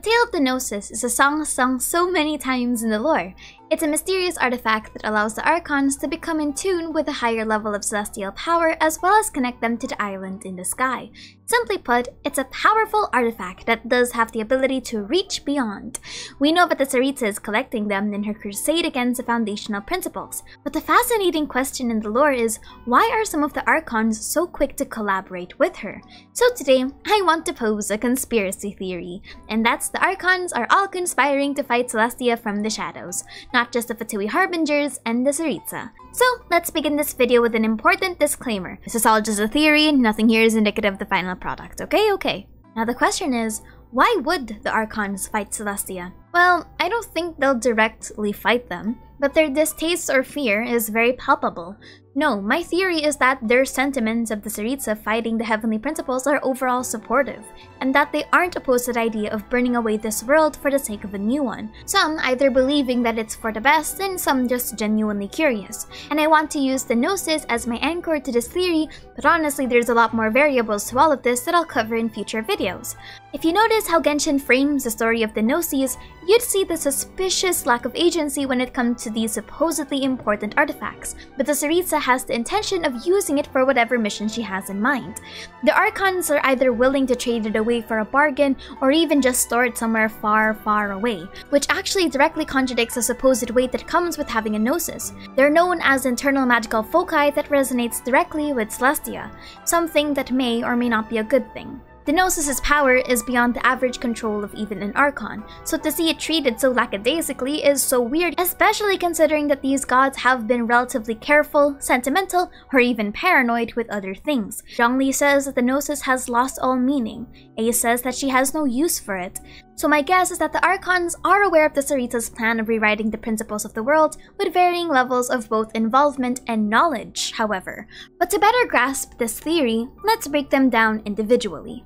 Tale of the Gnosis is a song sung so many times in the lore. It's a mysterious artifact that allows the Archons to become in tune with a higher level of celestial power as well as connect them to the island in the sky. Simply put, it's a powerful artifact that does have the ability to reach beyond. We know that the Tsaritsa is collecting them in her crusade against the foundational principles, but the fascinating question in the lore is, why are some of the Archons so quick to collaborate with her? So today, I want to pose a conspiracy theory, and that's the Archons are all conspiring to fight Celestia from the shadows, not just the Fatui Harbingers and the Tsaritsa. So let's begin this video with an important disclaimer. This is all just a theory, nothing here is indicative of the final product, okay? Now the question is, why would the Archons fight Celestia? Well, I don't think they'll directly fight them, but their distaste or fear is very palpable. No, my theory is that their sentiments of the Tsaritsa fighting the heavenly principles are overall supportive, and that they aren't opposed to the idea of burning away this world for the sake of a new one. Some either believing that it's for the best, and some just genuinely curious. And I want to use the Gnosis as my anchor to this theory, but honestly there's a lot more variables to all of this that I'll cover in future videos. If you notice how Genshin frames the story of the Gnosis, you'd see the suspicious lack of agency when it comes to these supposedly important artifacts, but the Tsaritsa has the intention of using it for whatever mission she has in mind. The Archons are either willing to trade it away for a bargain or even just store it somewhere far away, which actually directly contradicts the supposed weight that comes with having a Gnosis. They're known as internal magical foci that resonates directly with Celestia, something that may or may not be a good thing. The Gnosis' power is beyond the average control of even an Archon, so to see it treated so lackadaisically is so weird, especially considering that these gods have been relatively careful, sentimental, or even paranoid with other things. Zhongli says that the Gnosis has lost all meaning. Ace says that she has no use for it. So my guess is that the Archons are aware of the Tsaritsa's plan of rewriting the principles of the world with varying levels of both involvement and knowledge, however. But to better grasp this theory, let's break them down individually.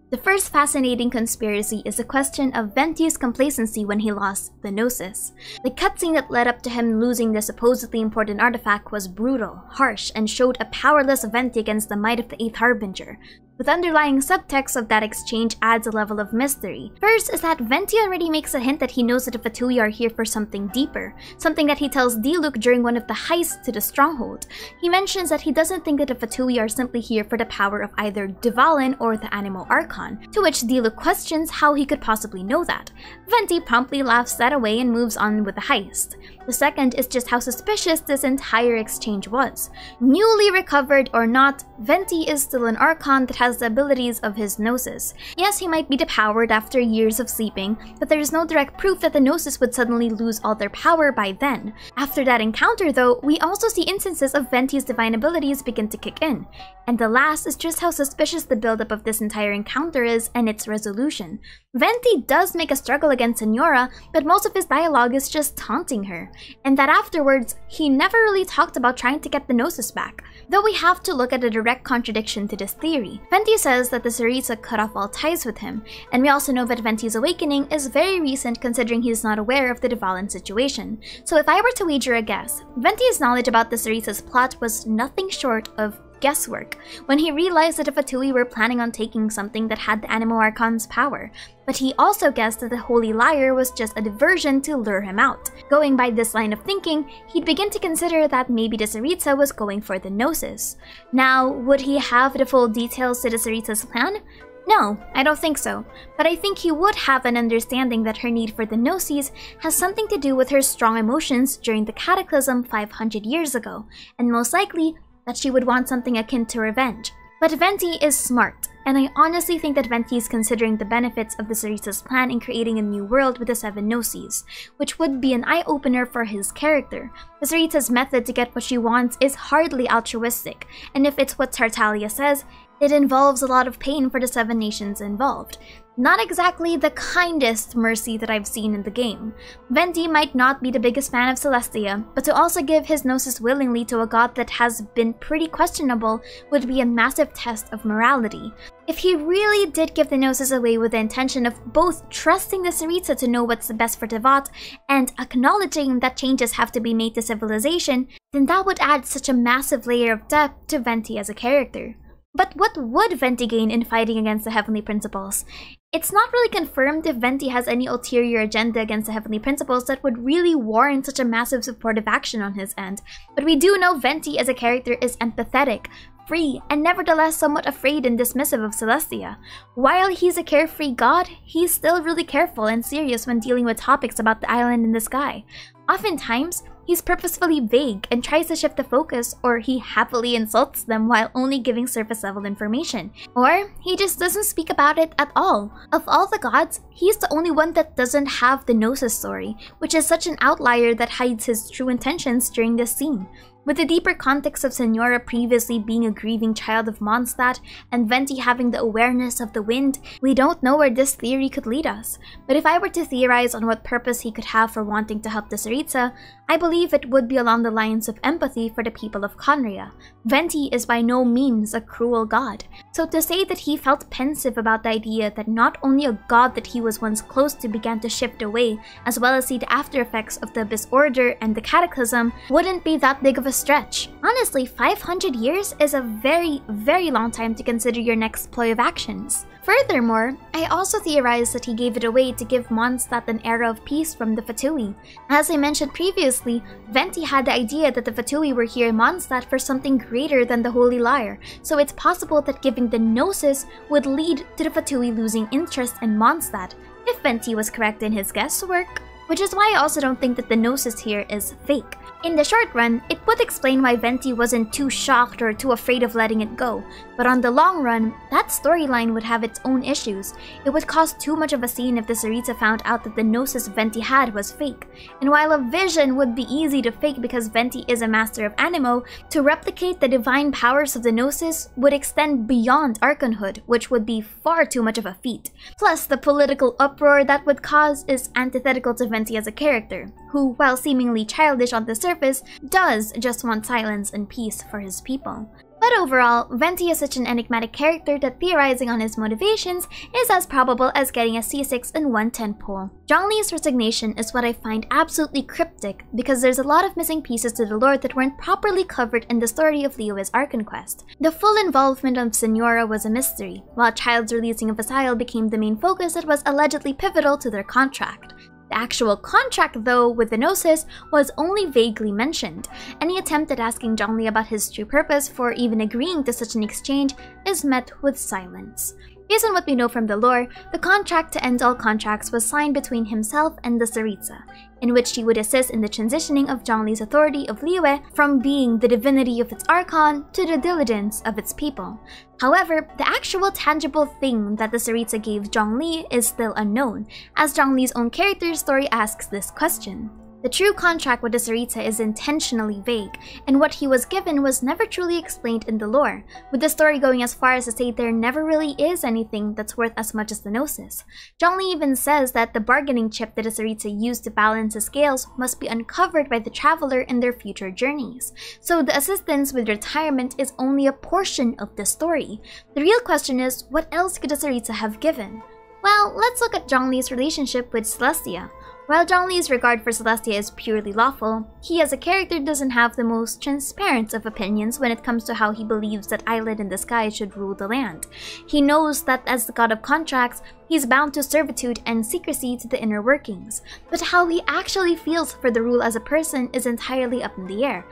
The first fascinating conspiracy is the question of Venti's complacency when he lost the Gnosis. The cutscene that led up to him losing the supposedly important artifact was brutal, harsh, and showed a powerless Venti against the might of the 8th Harbinger. But the underlying subtext of that exchange adds a level of mystery. First is that Venti already makes a hint that he knows that the Fatui are here for something deeper, something that he tells Diluc during one of the heists to the stronghold. He mentions that he doesn't think that the Fatui are simply here for the power of either Dvalin or the Anemo Archon, to which Diluc questions how he could possibly know that. Venti promptly laughs that away and moves on with the heist. The second is just how suspicious this entire exchange was. Newly recovered or not, Venti is still an Archon that has the abilities of his Gnosis. Yes, he might be depowered after years of sleeping, but there is no direct proof that the Gnosis would suddenly lose all their power by then. After that encounter though, we also see instances of Venti's divine abilities begin to kick in. And the last is just how suspicious the buildup of this entire encounter is and its resolution. Venti does make a struggle against Signora, but most of his dialogue is just taunting her. And that afterwards, he never really talked about trying to get the Gnosis back. Though we have to look at a direct contradiction to this theory. Venti says that the Tsaritsa cut off all ties with him, and we also know that Venti's awakening is very recent considering he is not aware of the Dvalin situation. So if I were to wager a guess, Venti's knowledge about the Tsaritsa's plot was nothing short of guesswork when he realized that the Fatui were planning on taking something that had the Anemo Archon's power. But he also guessed that the Holy Liar was just a diversion to lure him out. Going by this line of thinking, he'd begin to consider that maybe the Tsaritsa was going for the Gnosis. Now, would he have the full details to the Tsaritsa's plan? No, I don't think so, but I think he would have an understanding that her need for the Gnosis has something to do with her strong emotions during the Cataclysm 500 years ago, and most likely that she would want something akin to revenge. But Venti is smart, and I honestly think that Venti is considering the benefits of the Tsaritsa's plan in creating a new world with the 7 Gnosis, which would be an eye-opener for his character. The Tsaritsa's method to get what she wants is hardly altruistic, and if it's what Tartaglia says, it involves a lot of pain for the 7 nations involved. Not exactly the kindest mercy that I've seen in the game. Venti might not be the biggest fan of Celestia, but to also give his Gnosis willingly to a god that has been pretty questionable would be a massive test of morality. If he really did give the Gnosis away with the intention of both trusting the Tsaritsa to know what's the best for Teyvat and acknowledging that changes have to be made to civilization, then that would add such a massive layer of depth to Venti as a character. But what would Venti gain in fighting against the Heavenly Principles? It's not really confirmed if Venti has any ulterior agenda against the Heavenly Principles that would really warrant such a massive supportive action on his end, but we do know Venti as a character is empathetic, free, and nevertheless somewhat afraid and dismissive of Celestia. While he's a carefree god, he's still really careful and serious when dealing with topics about the island in the sky. Oftentimes, he's purposefully vague and tries to shift the focus, or he happily insults them while only giving surface-level information. Or he just doesn't speak about it at all. Of all the gods, he's the only one that doesn't have the Gnosis story, which is such an outlier that hides his true intentions during this scene. With the deeper context of Signora previously being a grieving child of Mondstadt and Venti having the awareness of the wind, we don't know where this theory could lead us. But if I were to theorize on what purpose he could have for wanting to help the Tsaritsa, I believe it would be along the lines of empathy for the people of Khaenri'ah. Venti is by no means a cruel god, so to say that he felt pensive about the idea that not only a god that he was once close to began to shift away, as well as see the after effects of the Abyss Order and the Cataclysm, wouldn't be that big of a stretch. Honestly, 500 years is a very, very long time to consider your next ploy of actions. Furthermore, I also theorized that he gave it away to give Mondstadt an era of peace from the Fatui. As I mentioned previously, Venti had the idea that the Fatui were here in Mondstadt for something greater than the Holy Lyre, so it's possible that giving the Gnosis would lead to the Fatui losing interest in Mondstadt, if Venti was correct in his guesswork. Which is why I also don't think that the Gnosis here is fake. In the short run, it would explain why Venti wasn't too shocked or too afraid of letting it go, but on the long run, that storyline would have its own issues. It would cause too much of a scene if the Tsaritsa found out that the Gnosis Venti had was fake. And while a vision would be easy to fake because Venti is a master of Animo, to replicate the divine powers of the Gnosis would extend beyond Archonhood, which would be far too much of a feat. Plus, the political uproar that would cause is antithetical to Venti as a character, who, while seemingly childish on the surface, does just want silence and peace for his people. But overall, Venti is such an enigmatic character that theorizing on his motivations is as probable as getting a C6 in one tentpole. Zhongli's resignation is what I find absolutely cryptic because there's a lot of missing pieces to the lore that weren't properly covered in the story of Liyue's Archon Quest. The full involvement of Signora was a mystery, while Child's releasing of Asile became the main focus that was allegedly pivotal to their contract. The actual contract, though, with the Gnosis was only vaguely mentioned. Any attempt at asking Zhongli about his true purpose for even agreeing to such an exchange is met with silence. Based on what we know from the lore, the contract to end all contracts was signed between himself and the Tsaritsa, in which he would assist in the transitioning of Zhongli's authority of Liyue from being the divinity of its Archon to the diligence of its people. However, the actual tangible thing that the Tsaritsa gave Zhongli is still unknown, as Zhongli's own character story asks this question. The true contract with the Tsaritsa is intentionally vague, and what he was given was never truly explained in the lore, with the story going as far as to say there never really is anything that's worth as much as the Gnosis. Zhongli even says that the bargaining chip that the Tsaritsa used to balance the scales must be uncovered by the traveler in their future journeys. So the assistance with retirement is only a portion of the story. The real question is, what else could the Tsaritsa have given? Well, let's look at Zhongli's relationship with Celestia. While Zhongli's regard for Celestia is purely lawful, he as a character doesn't have the most transparent of opinions when it comes to how he believes that Island in the Sky should rule the land. He knows that as the god of contracts, he's bound to servitude and secrecy to the inner workings, but how he actually feels for the rule as a person is entirely up in the air.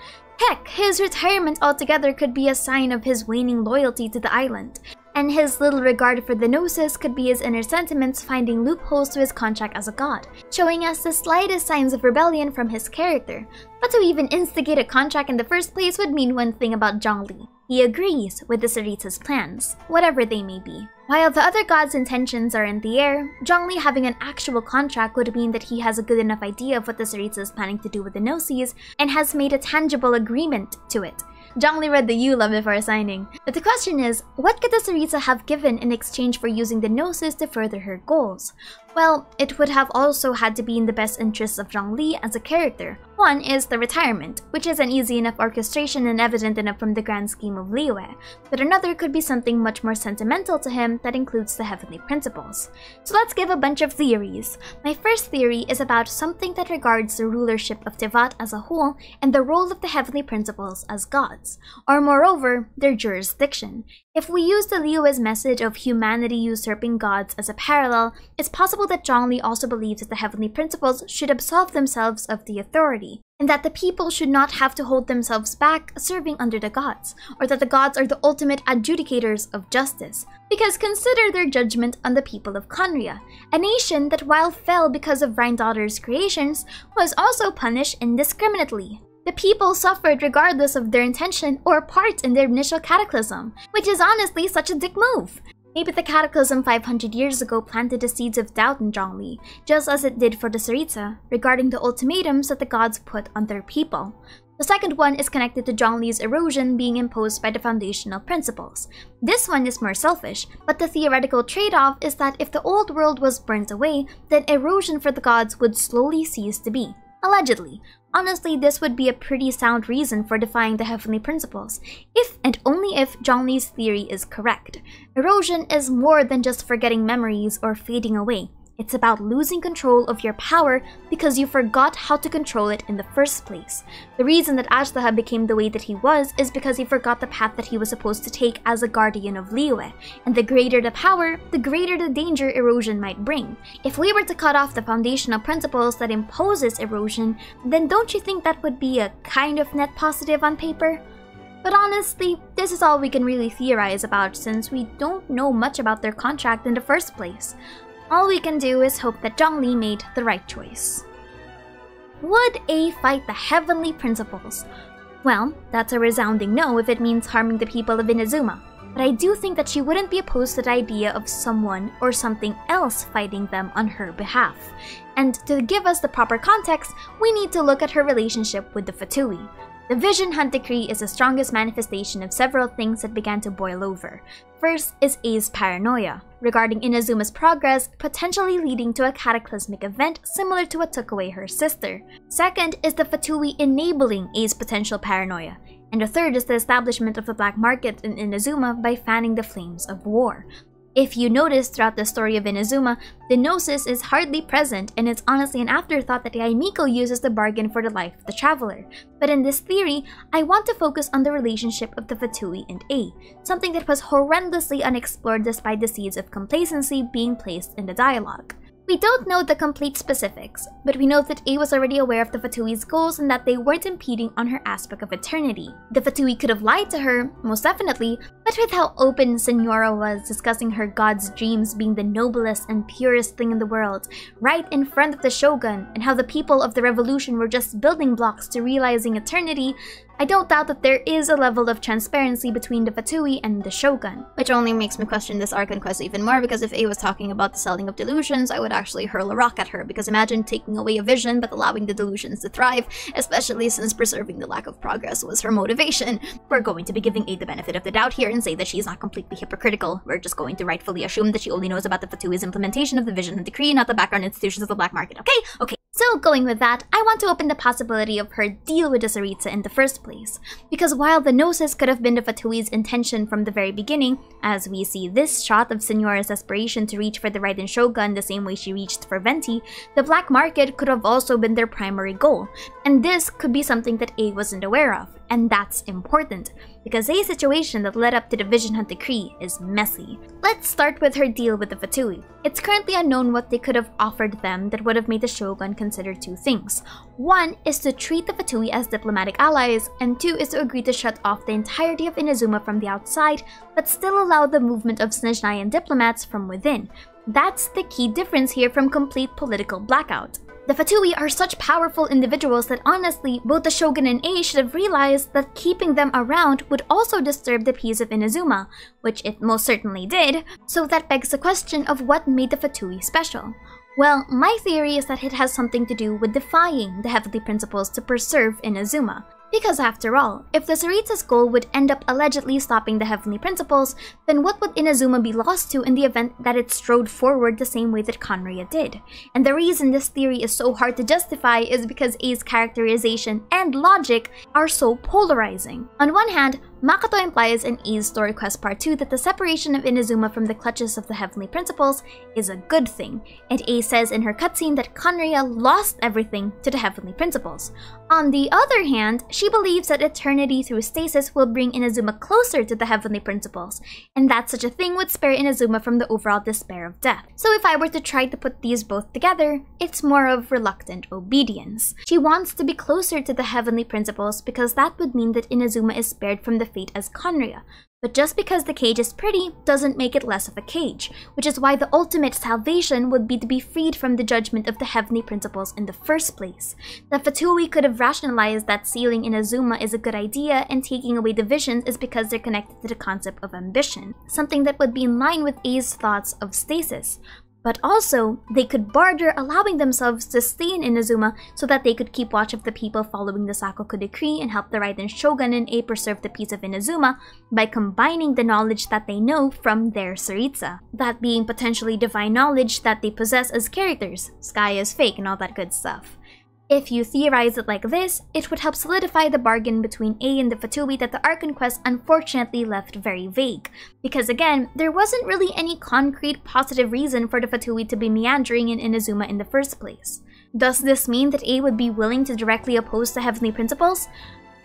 Heck, his retirement altogether could be a sign of his waning loyalty to the island. And his little regard for the Gnosis could be his inner sentiments finding loopholes to his contract as a god, showing us the slightest signs of rebellion from his character. But to even instigate a contract in the first place would mean one thing about Zhongli. He agrees with the Tsaritsa's plans, whatever they may be. While the other gods' intentions are in the air, Zhongli having an actual contract would mean that he has a good enough idea of what the Tsaritsa is planning to do with the Gnosis and has made a tangible agreement to it. Zhongli read the EULA before signing. But the question is, what could the Tsaritsa have given in exchange for using the Gnosis to further her goals? Well, it would have also had to be in the best interests of Zhongli as a character. One is the retirement, which is an easy enough orchestration and evident enough from the grand scheme of Liyue, but another could be something much more sentimental to him that includes the Heavenly Principles. So let's give a bunch of theories. My first theory is about something that regards the rulership of Teyvat as a whole and the role of the Heavenly Principles as gods, or moreover, their jurisdiction. If we use the Liyue's message of humanity usurping gods as a parallel, it's possible that Zhongli also believes that the heavenly principles should absolve themselves of the authority, and that the people should not have to hold themselves back serving under the gods, or that the gods are the ultimate adjudicators of justice. Because consider their judgment on the people of Khaenri'ah, a nation that, while fell because of Rhine-Daughter's creations, was also punished indiscriminately. The people suffered regardless of their intention or part in their initial cataclysm, which is honestly such a dick move. Maybe the cataclysm 500 years ago planted the seeds of doubt in Zhongli, just as it did for the Tsaritsa, regarding the ultimatums that the gods put on their people. The second one is connected to Zhongli's erosion being imposed by the foundational principles. This one is more selfish, but the theoretical trade-off is that if the old world was burnt away, then erosion for the gods would slowly cease to be. Allegedly. Honestly, this would be a pretty sound reason for defying the heavenly principles, if and only if Zhongli's theory is correct. Erosion is more than just forgetting memories or fading away. It's about losing control of your power because you forgot how to control it in the first place. The reason that Azhdaha became the way that he was is because he forgot the path that he was supposed to take as a guardian of Liyue, and the greater the power, the greater the danger erosion might bring. If we were to cut off the foundational principles that imposes erosion, then don't you think that would be a kind of net positive on paper? But honestly, this is all we can really theorize about since we don't know much about their contract in the first place. All we can do is hope that Zhongli made the right choice. Would A fight the heavenly principles? Well, that's a resounding no if it means harming the people of Inazuma. But I do think that she wouldn't be opposed to the idea of someone or something else fighting them on her behalf. And to give us the proper context, we need to look at her relationship with the Fatui. The Vision Hunt Decree is the strongest manifestation of several things that began to boil over. First is A's paranoia, regarding Inazuma's progress potentially leading to a cataclysmic event similar to what took away her sister. Second is the Fatui enabling A's potential paranoia. And the third is the establishment of the black market in Inazuma by fanning the flames of war. If you notice throughout the story of Inazuma, the Gnosis is hardly present, and it's honestly an afterthought that Yaemiko uses the bargain for the life of the traveler. But in this theory, I want to focus on the relationship of the Fatui and A, something that was horrendously unexplored despite the seeds of complacency being placed in the dialogue. We don't know the complete specifics, but we know that A was already aware of the Fatui's goals and that they weren't impeding on her aspect of eternity. The Fatui could have lied to her, most definitely, but with how open Senora was discussing her god's dreams being the noblest and purest thing in the world, right in front of the Shogun, and how the people of the revolution were just building blocks to realizing eternity, I don't doubt that there is a level of transparency between the Fatui and the Shogun. Which only makes me question this arc and quest even more, because if A was talking about the selling of delusions, I would actually hurl a rock at her, because imagine taking away a vision but allowing the delusions to thrive, especially since preserving the lack of progress was her motivation. We're going to be giving A the benefit of the doubt here and say that she's not completely hypocritical. We're just going to rightfully assume that she only knows about the Fatui's implementation of the Vision and Decree, not the background institutions of the black market, okay? So going with that, I want to open the possibility of her deal with the Tsaritsa in the first place. Because while the Gnosis could have been the Fatui's intention from the very beginning, as we see this shot of Senora's aspiration to reach for the Raiden Shogun the same way she reached for Venti, the black market could have also been their primary goal. And this could be something that A wasn't aware of. And that's important, because A's situation that led up to the Vision Hunt Decree is messy. Let's start with her deal with the Fatui. It's currently unknown what they could have offered them that would have made the Shogun consider two things. One is to treat the Fatui as diplomatic allies, and two is to agree to shut off the entirety of Inazuma from the outside, but still allow the movement of Snezhnayan diplomats from within. That's the key difference here from complete political blackout. The Fatui are such powerful individuals that honestly, both the Shogun and A should have realized that keeping them around would also disturb the peace of Inazuma, which it most certainly did, so that begs the question of what made the Fatui special. Well, my theory is that it has something to do with defying the heavenly principles to preserve Inazuma. Because after all, if the Tsaritsa's goal would end up allegedly stopping the heavenly principles, then what would Inazuma be lost to in the event that it strode forward the same way that Khaenri'ah did? And the reason this theory is so hard to justify is because A's characterization and logic are so polarizing. On one hand, Makoto implies in A's story quest part 2 that the separation of Inazuma from the clutches of the Heavenly Principles is a good thing, and A says in her cutscene that Khanria lost everything to the Heavenly Principles. On the other hand, she believes that eternity through stasis will bring Inazuma closer to the Heavenly Principles, and that such a thing would spare Inazuma from the overall despair of death. So if I were to try to put these both together, it's more of reluctant obedience. She wants to be closer to the Heavenly Principles because that would mean that Inazuma is spared from the fate as Khanria. But just because the cage is pretty doesn't make it less of a cage, which is why the ultimate salvation would be to be freed from the judgment of the Heavenly Principles in the first place. The Fatui could have rationalized that sealing Inazuma is a good idea and taking away the visions is because they're connected to the concept of ambition, something that would be in line with A's thoughts of stasis. But also, they could barter, allowing themselves to stay in Inazuma so that they could keep watch of the people following the Sakoku decree and help the Raiden Shogun and A preserve the peace of Inazuma by combining the knowledge that they know from their Tsuritsu. That being potentially divine knowledge that they possess as characters, Sky is fake and all that good stuff. If you theorize it like this, it would help solidify the bargain between A and the Fatui that the Archon quest unfortunately left very vague. Because again, there wasn't really any concrete positive reason for the Fatui to be meandering in Inazuma in the first place. Does this mean that A would be willing to directly oppose the Heavenly Principles?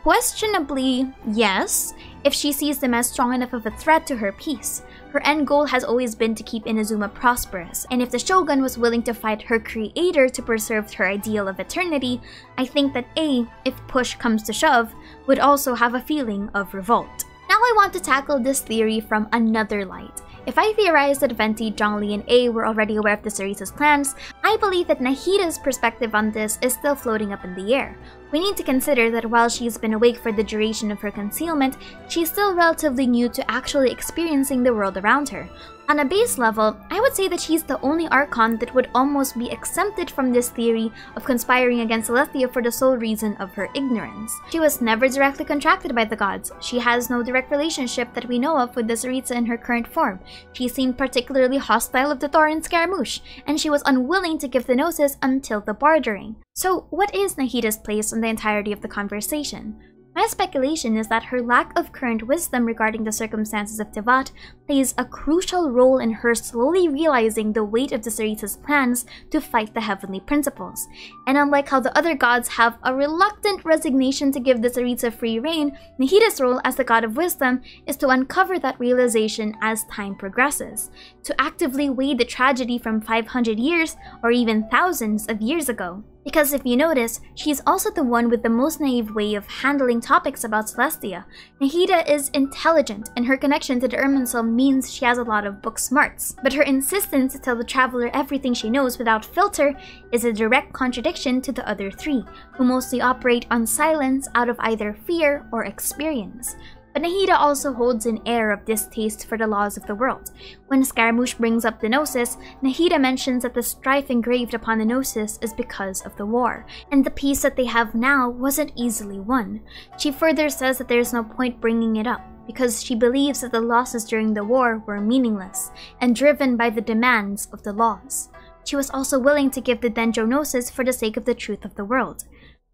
Questionably, yes, if she sees them as strong enough of a threat to her peace. Her end goal has always been to keep Inazuma prosperous, and if the Shogun was willing to fight her creator to preserve her ideal of eternity, I think that A, if push comes to shove, would also have a feeling of revolt. Now I want to tackle this theory from another light. If I theorize that Venti, Zhongli, and A were already aware of the Tsuritsu's plans, I believe that Nahida's perspective on this is still floating up in the air. We need to consider that while she's been awake for the duration of her concealment, she's still relatively new to actually experiencing the world around her. On a base level, I would say that she's the only Archon that would almost be exempted from this theory of conspiring against Aletheia for the sole reason of her ignorance. She was never directly contracted by the gods. She has no direct relationship that we know of with the Tsuritsu in her current form. She seemed particularly hostile of the Thorin Scaramouche, and she was unwilling to give the Gnosis until the bartering. So what is Nahida's place in the entirety of the conversation? My speculation is that her lack of current wisdom regarding the circumstances of Teyvat plays a crucial role in her slowly realizing the weight of the Tsuritsu's plans to fight the Heavenly Principles. And unlike how the other gods have a reluctant resignation to give the Tsuritsu free reign, Nahida's role as the god of wisdom is to uncover that realization as time progresses, to actively weigh the tragedy from 500 years or even thousands of years ago. Because if you notice, she's also the one with the most naive way of handling topics about Celestia. Nahida is intelligent, and her connection to the Irminsul means she has a lot of book smarts. But her insistence to tell the traveler everything she knows without filter is a direct contradiction to the other three, who mostly operate on silence out of either fear or experience. But Nahida also holds an air of distaste for the laws of the world. When Scaramouche brings up the Gnosis, Nahida mentions that the strife engraved upon the Gnosis is because of the war, and the peace that they have now wasn't easily won. She further says that there's no point bringing it up, because she believes that the losses during the war were meaningless, and driven by the demands of the laws. She was also willing to give the Denjo Gnosis for the sake of the truth of the world.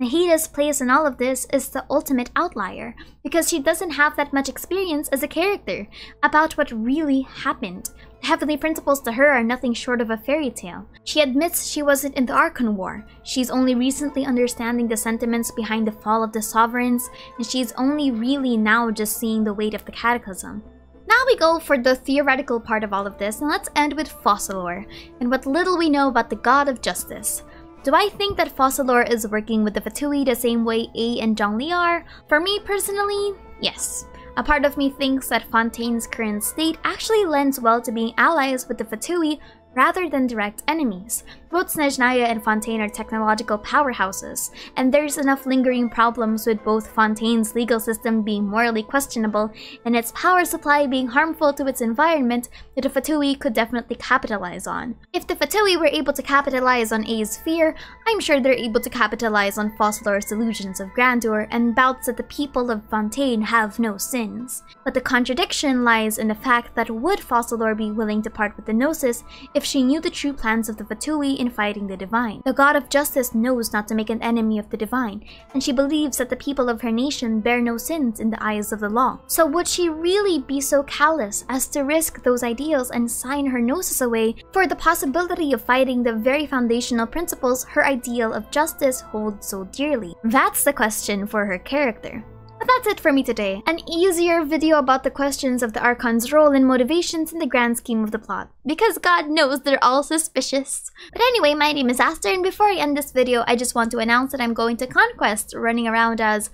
Nahida's place in all of this is the ultimate outlier, because she doesn't have that much experience as a character about what really happened. The Heavenly Principles to her are nothing short of a fairy tale. She admits she wasn't in the Archon War. She's only recently understanding the sentiments behind the fall of the Sovereigns, and she's only really now just seeing the weight of the Cataclysm. Now we go for the theoretical part of all of this, and let's end with Fossilor, and what little we know about the God of Justice. Do I think that Fossilor is working with the Fatui the same way A and Zhongli are? For me personally, yes. A part of me thinks that Fontaine's current state actually lends well to being allies with the Fatui rather than direct enemies. Both Snezhnaya and Fontaine are technological powerhouses, and there's enough lingering problems with both Fontaine's legal system being morally questionable and its power supply being harmful to its environment that the Fatui could definitely capitalize on. If the Fatui were able to capitalize on A's fear, I'm sure they're able to capitalize on Fossilor's illusions of grandeur and bouts that the people of Fontaine have no sins. But the contradiction lies in the fact that would Fossilor be willing to part with the Gnosis if she knew the true plans of the Fatui in fighting the divine. The god of justice knows not to make an enemy of the divine, and she believes that the people of her nation bear no sins in the eyes of the law. So would she really be so callous as to risk those ideals and sign her gnosis away for the possibility of fighting the very foundational principles her ideal of justice holds so dearly? That's the question for her character. But that's it for me today. An easier video about the questions of the Archon's role and motivations in the grand scheme of the plot, because God knows they're all suspicious. But anyway, my name is Aster, and before I end this video, I just want to announce that I'm going to Conquest, running around as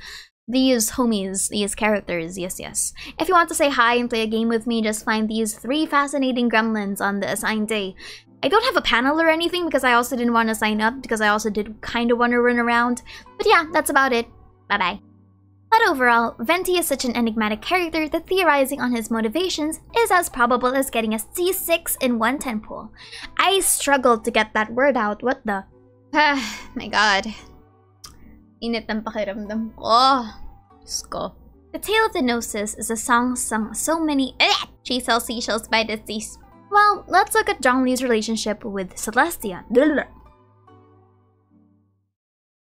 these homies, these characters, yes. If you want to say hi and play a game with me, just find these 3 fascinating gremlins on the assigned day. I don't have a panel or anything because I also didn't want to sign up, because I also did kind of want to run around. But yeah, that's about it. Bye-bye. But overall, Venti is such an enigmatic character that theorizing on his motivations is as probable as getting a C6 in 110 pool. I struggled to get that word out, what the... my god. Init ng pakiramdam ko. Diyos ko. The Tale of the Gnosis is a song sung so many she sells seashells by the seas. Well, let's look at Zhongli's relationship with Celestia.